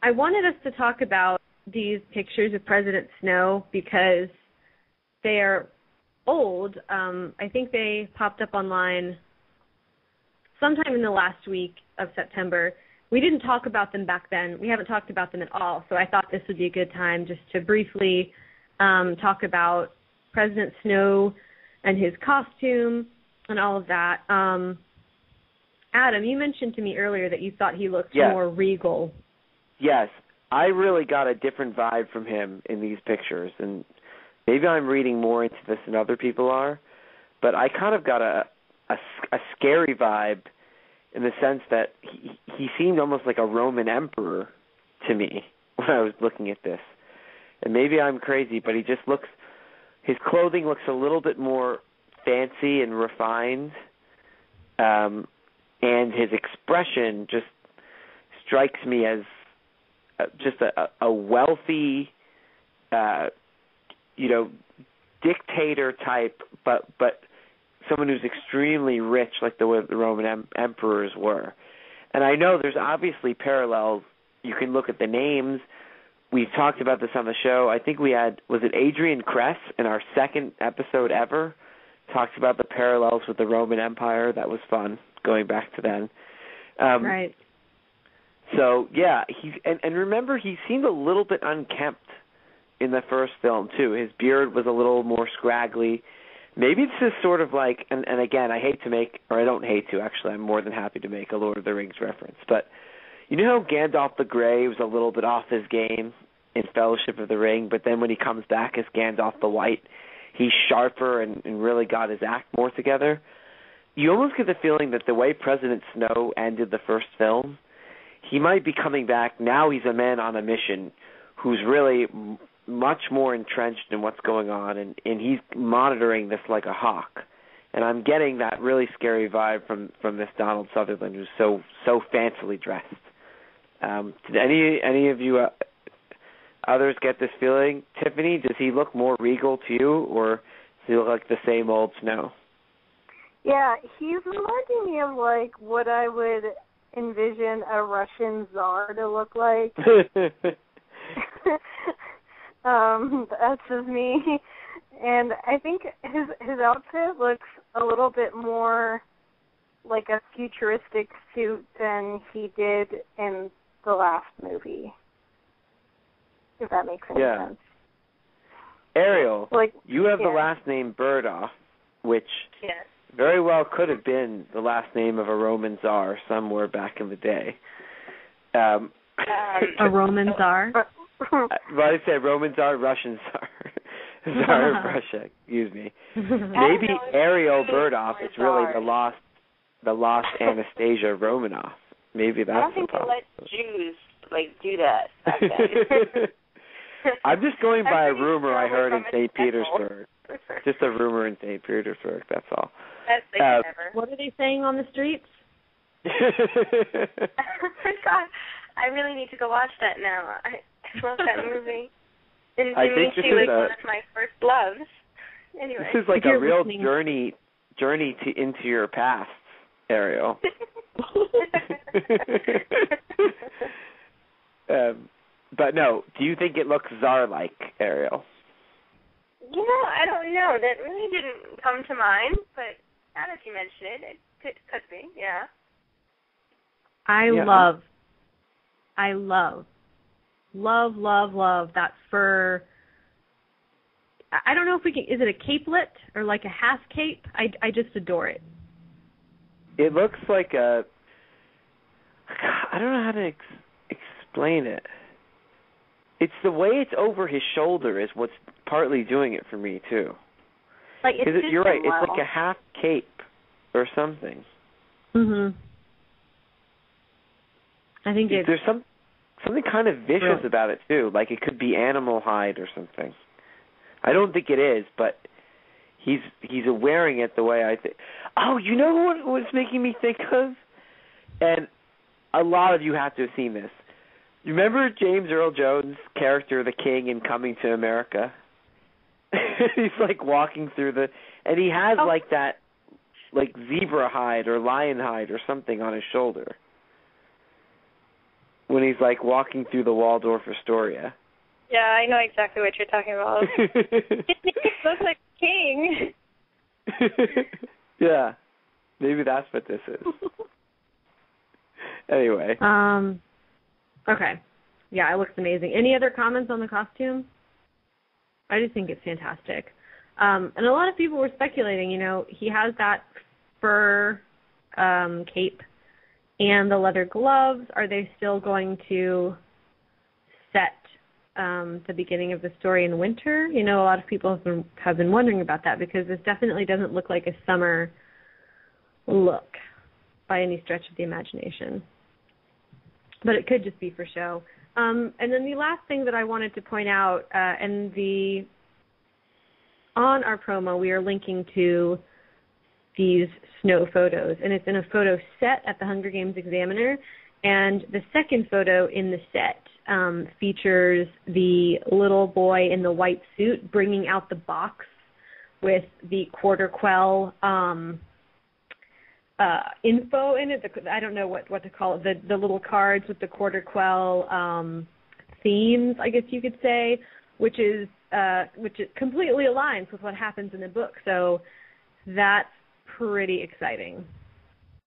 I wanted us to talk about these pictures of President Snow because they are old. I think they popped up online sometime in the last week of September. We didn't talk about them back then. We haven't talked about them at all, so I thought this would be a good time just to briefly talk about President Snow and his costume and all of that. Adam, you mentioned to me earlier that you thought he looked more regal. Yes, I really got a different vibe from him in these pictures, and maybe I'm reading more into this than other people are, but I kind of got a scary vibe in the sense that he seemed almost like a Roman emperor to me when I was looking at this. And maybe I'm crazy, but he just looks, his clothing looks a little bit more fancy and refined, and his expression just strikes me as just a wealthy, dictator type, but someone who's extremely rich, like the Roman emperors were. And I know there's obviously parallels. You can look at the names. We've talked about this on the show. I think we had, was it Adrian Kress in our second episode ever, talked about the parallels with the Roman Empire. That was fun, going back to then. Right. So, yeah, and remember, he seemed a little bit unkempt in the first film, too. His beard was a little more scraggly. Maybe this is sort of like, and again, I don't hate to, actually, I'm more than happy to make a Lord of the Rings reference, but you know how Gandalf the Grey was a little bit off his game in Fellowship of the Ring, but then when he comes back as Gandalf the White, he's sharper and really got his act more together? You almost get the feeling that the way President Snow ended the first film, he might be coming back. Now he's a man on a mission who's really much more entrenched in what's going on, and he's monitoring this like a hawk. And I'm getting that really scary vibe from this Donald Sutherland, who's so fancily dressed. Did any of you others get this feeling? Tiffany, does he look more regal to you, or does he look like the same old Snow? Yeah, he's reminding me of like what I would envision a Russian czar to look like. That's just me. And I think his outfit looks a little bit more like a futuristic suit than he did in the last movie, if that makes any sense. Ariel, you have the last name Burdoff, which very well could have been the last name of a Roman czar somewhere back in the day. A Roman czar? Well, I said Roman czar, Russian czar. Czar of Russia, excuse me. Maybe Ariel Burdoff is really the lost Anastasia Romanoff. Maybe that's I don't think they let Jews do that back then. I'm just going by a rumor I heard in St. Petersburg. Just a rumor in St. Petersburg, that's all. Best thing ever. What are they saying on the streets? God, I really need to go watch that now. I love that movie. And I think this is one of my first loves. Anyway. This is like a real journey into your past, Ariel. But no, do you think it looks czar-like, Ariel? I don't know. That really didn't come to mind, but now that you mention it, it could be, yeah. I love that fur. I don't know if we can, is it a capelet or like a half cape? I just adore it. It looks like I don't know how to explain it. It's the way it's over his shoulder is what's partly doing it for me, too. Like you're right, it's like a half cape or something. Mm-hmm. I think there's something kind of vicious about it, too. Like it could be animal hide or something. I don't think it is, but he's wearing it the way I think. Oh, you know what it's making me think of? And a lot of you have to have seen this. You remember James Earl Jones' character, the King, in Coming to America? He's like walking through and he has like that, like zebra hide or lion hide or something on his shoulder. when he's like walking through the Waldorf Astoria. Yeah, I know exactly what you're talking about. He looks like a king. Yeah, maybe that's what this is. Anyway. Okay. Yeah, it looks amazing. Any other comments on the costume? I just think it's fantastic. And a lot of people were speculating, he has that fur cape and the leather gloves. Are they still going to set the beginning of the story in winter? A lot of people have been wondering about that because this definitely doesn't look like a summer look by any stretch of the imagination. But it could just be for show. And then the last thing that I wanted to point out, on our promo, we are linking to these snow photos, and it's in a photo set at the Hunger Games Examiner, and the second photo in the set features the little boy in the white suit bringing out the box with the quarter quell info in it. I don't know what to call it. The little cards with the quarter quell themes, I guess you could say, which it completely aligns with what happens in the book. So that's pretty exciting.